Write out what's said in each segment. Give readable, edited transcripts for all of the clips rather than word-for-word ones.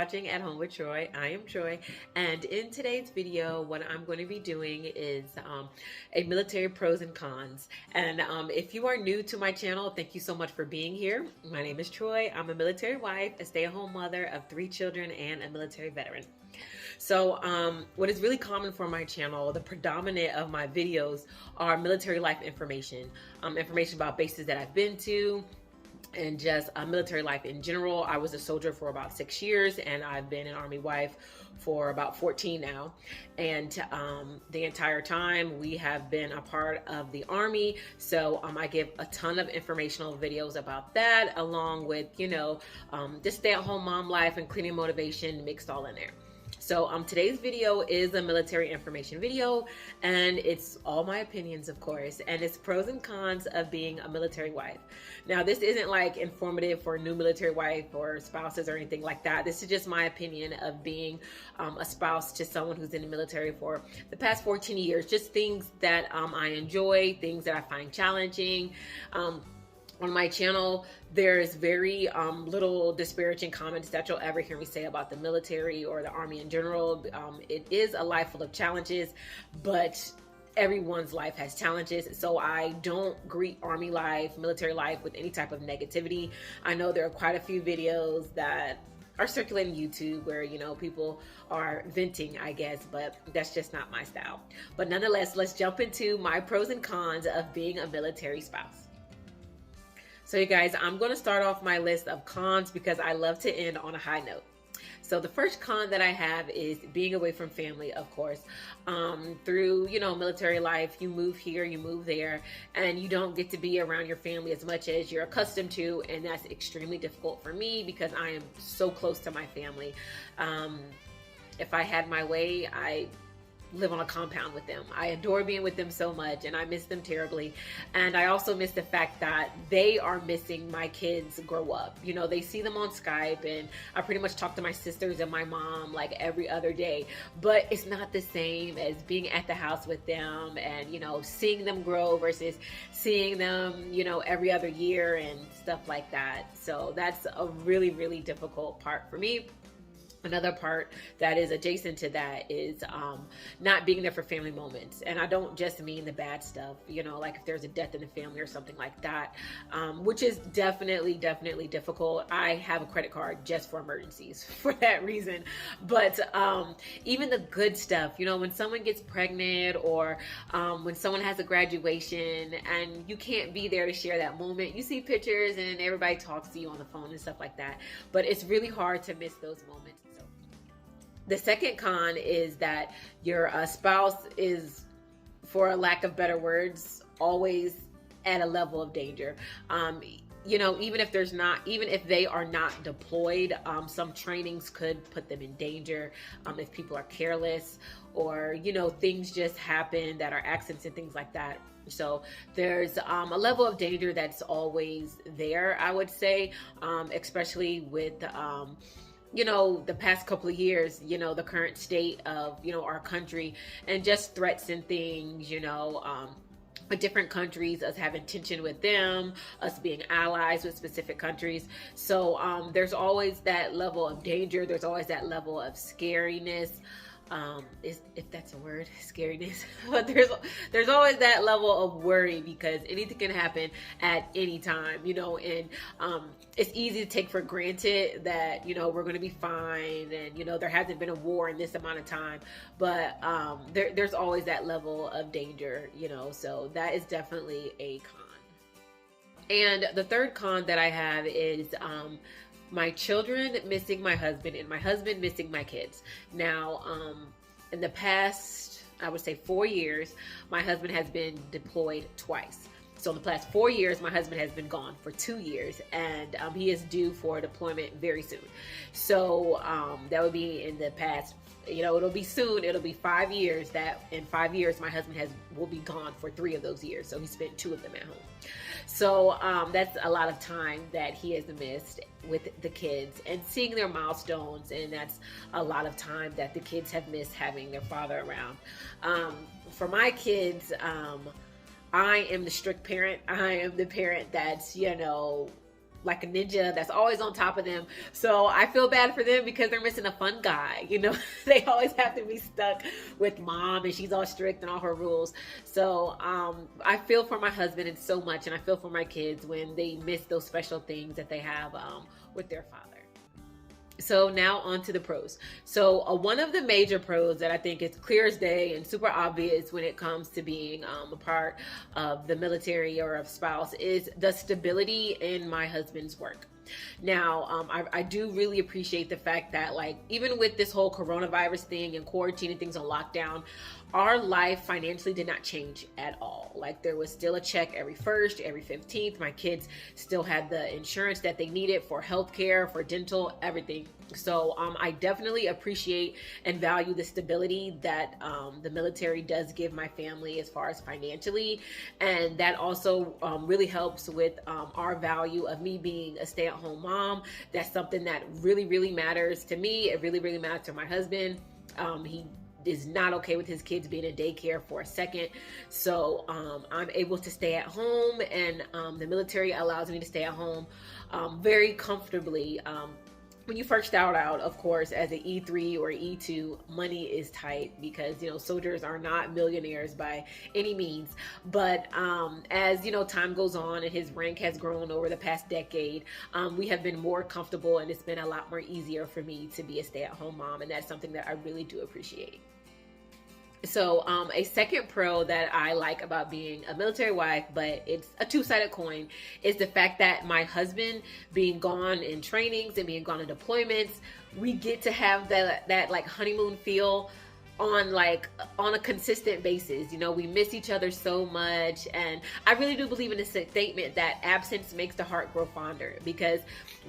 watching At Home with Troy. I am Troy, and in today's video, what I'm going to be doing is a military pros and cons. And if you are new to my channel, thank you so much for being here. My name is Troy. I'm a military wife, a stay-at-home mother of 3 children, and a military veteran. So what is really common for my channel, the predominant of my videos are military life information, information about bases that I've been to, and just military life in general. I was a soldier for about 6 years, and I've been an Army wife for about 14 now. And the entire time we have been a part of the Army. So I give a ton of informational videos about that, along with, just stay-at-home mom life and cleaning motivation mixed all in there. So today's video is a military information video, and it's all my opinions, of course, and it's pros and cons of being a military wife. Now, this isn't like informative for new military wife or spouses or anything like that. This is just my opinion of being a spouse to someone who's in the military for the past 14 years. Just things that I enjoy, things that I find challenging. On my channel, there's very little disparaging comments that you'll ever hear me say about the military or the Army in general. It is a life full of challenges, but everyone's life has challenges. So I don't greet Army life, military life with any type of negativity. I know there are quite a few videos that are circulating YouTube where, people are venting, I guess, but that's just not my style. But nonetheless, let's jump into my pros and cons of being a military spouse. So you guys, I'm going to start off my list of cons because I love to end on a high note. So the first con that I have is being away from family, of course. Through, military life, you move here, you move there, and you don't get to be around your family as much as you're accustomed to, and that's extremely difficult for me because I am so close to my family. If I had my way, I live on a compound with them. I adore being with them so much, and I miss them terribly. And I also miss the fact that they are missing my kids grow up. They see them on Skype, and I pretty much talk to my sisters and my mom like every other day, but it's not the same as being at the house with them and, seeing them grow versus seeing them, every other year and stuff like that. So that's a really, really difficult part for me. Another part that is adjacent to that is not being there for family moments. And I don't just mean the bad stuff, like if there's a death in the family or something like that, which is definitely difficult. I have a credit card just for emergencies for that reason. But even the good stuff, when someone gets pregnant or when someone has a graduation and you can't be there to share that moment, you see pictures and everybody talks to you on the phone and stuff like that. But it's really hard to miss those moments. The second con is that your spouse is, for a lack of better words, always at a level of danger. Even if they are not deployed, some trainings could put them in danger if people are careless or, things just happen that are accidents and things like that. So there's a level of danger that's always there, I would say, especially with the past couple of years, the current state of, our country and just threats and things, with different countries, us having tension with them, us being allies with specific countries. So there's always that level of danger. There's always that level of scariness. If that's a word, scariness, but there's always that level of worry because anything can happen at any time, and it's easy to take for granted that, we're going to be fine and, there hasn't been a war in this amount of time, but there's always that level of danger, so that is definitely a con. And the third con that I have is my children missing my husband and my husband missing my kids. Now, in the past, I would say 4 years, my husband has been deployed twice. So in the past 4 years, my husband has been gone for 2 years, and he is due for deployment very soon. So that would be in the past, it'll be soon. It'll be 5 years. That in 5 years, my husband will be gone for 3 of those years. So he spent 2 of them at home. So that's a lot of time that he has missed with the kids and seeing their milestones. And that's a lot of time that the kids have missed having their father around. For my kids, I am the strict parent. I am the parent that's, like a ninja that's always on top of them. So I feel bad for them because they're missing a fun guy. You know, they always have to be stuck with mom and she's all strict and all her rules. So I feel for my husband and so much, and I feel for my kids when they miss those special things that they have with their father. So now on to the pros. So one of the major pros that I think is clear as day and super obvious when it comes to being a part of the military or a spouse is the stability in my husband's work. Now, I do really appreciate the fact that, like, even with this whole coronavirus thing and quarantine and things on lockdown, our life financially did not change at all. Like, there was still a check every 1st, every 15th. My kids still had the insurance that they needed for healthcare, for dental, everything. So I definitely appreciate and value the stability that the military does give my family as far as financially. And that also really helps with our value of me being a stay-at-home mom. That's something that really, really matters to me. It really, really matters to my husband. He is not okay with his kids being in daycare for a second. So I'm able to stay at home, and the military allows me to stay at home very comfortably. When you first start out, of course, as an E3 or E2, money is tight because, you know, soldiers are not millionaires by any means. But as, you know, time goes on and his rank has grown over the past decade, we have been more comfortable, and it's been a lot more easier for me to be a stay-at-home mom. And that's something that I really do appreciate. So a second pro that I like about being a military wife, but it's a two-sided coin, is the fact that my husband being gone in trainings and being gone in deployments, we get to have that like honeymoon feel on a consistent basis. You know, we miss each other so much, and I really do believe in this statement that absence makes the heart grow fonder, because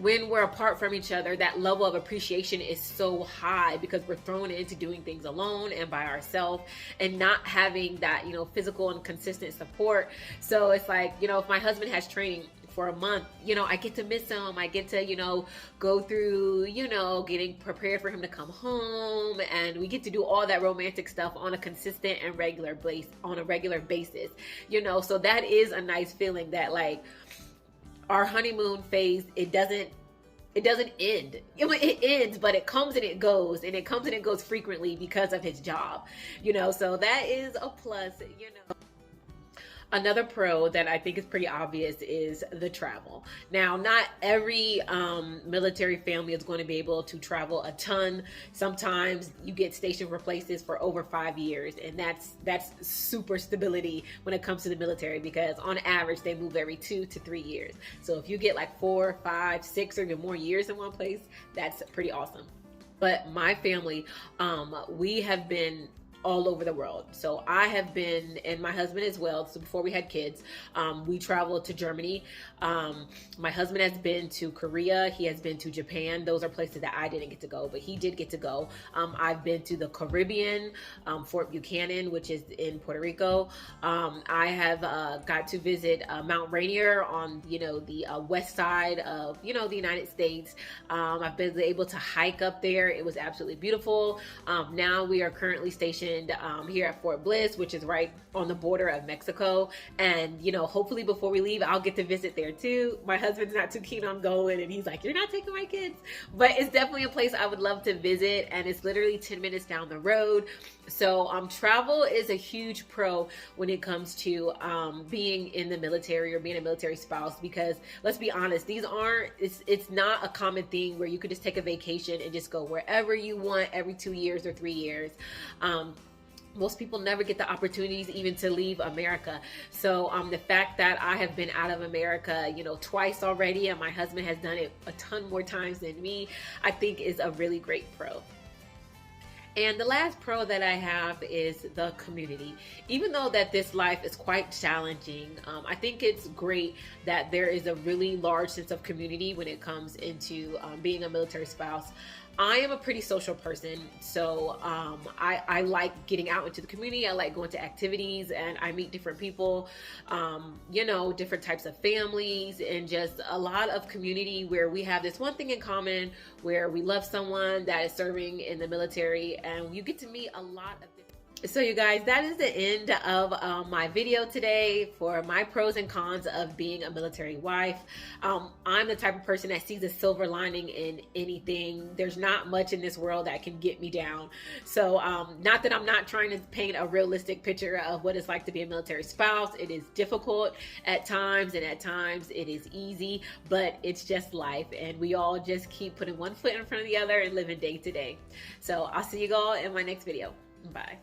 when we're apart from each other, that level of appreciation is so high because we're thrown into doing things alone and by ourselves and not having that, you know, physical and consistent support. So it's like, you know, if my husband has training for a month, you know, I get to miss him. I get to, you know, go through, you know, getting prepared for him to come home, and we get to do all that romantic stuff on a consistent and regular basis, you know. So that is a nice feeling that, like, our honeymoon phase, it doesn't end. I mean, it ends, but it comes and it goes, and it comes and it goes frequently because of his job, you know. So that is a plus, you know. Another pro that I think is pretty obvious is the travel. Now, not every military family is going to be able to travel a ton. Sometimes you get stationed for places for over 5 years, and that's super stability when it comes to the military, because on average they move every 2 to 3 years. So if you get like 4, 5, 6, or even more years in one place, that's pretty awesome. But my family, we have been all over the world. So I have been, and my husband as well. So before we had kids, we traveled to Germany. My husband has been to Korea. He has been to Japan. Those are places that I didn't get to go, but he did get to go. I've been to the Caribbean, Fort Buchanan, which is in Puerto Rico. I have got to visit Mount Rainier on, you know, the west side of, you know, the United States. I've been able to hike up there. It was absolutely beautiful. Now we are currently stationed here at Fort Bliss, which is right on the border of Mexico. And, you know, hopefully before we leave, I'll get to visit there too. My husband's not too keen on going, and he's like, "You're not taking my kids." But it's definitely a place I would love to visit, and it's literally 10 minutes down the road. So travel is a huge pro when it comes to being in the military or being a military spouse, because let's be honest, it's not a common thing where you could just take a vacation and just go wherever you want every 2 years or 3 years. Most people never get the opportunities even to leave America. So the fact that I have been out of America, you know, twice already, and my husband has done it a ton more times than me, I think is a really great pro. And the last pro that I have is the community. Even though that this life is quite challenging, I think it's great that there is a really large sense of community when it comes into being a military spouse. I am a pretty social person, so I like getting out into the community. I like going to activities, and I meet different people, you know, different types of families, and just a lot of community where we have this one thing in common, where we love someone that is serving in the military, and you get to meet a lot of different. So you guys, that is the end of my video today for my pros and cons of being a military wife. I'm the type of person that sees a silver lining in anything. There's not much in this world that can get me down. So not that I'm not trying to paint a realistic picture of what it's like to be a military spouse. It is difficult at times, and at times it is easy, but it's just life, and we all just keep putting one foot in front of the other and living day to day. So I'll see you all in my next video. Bye.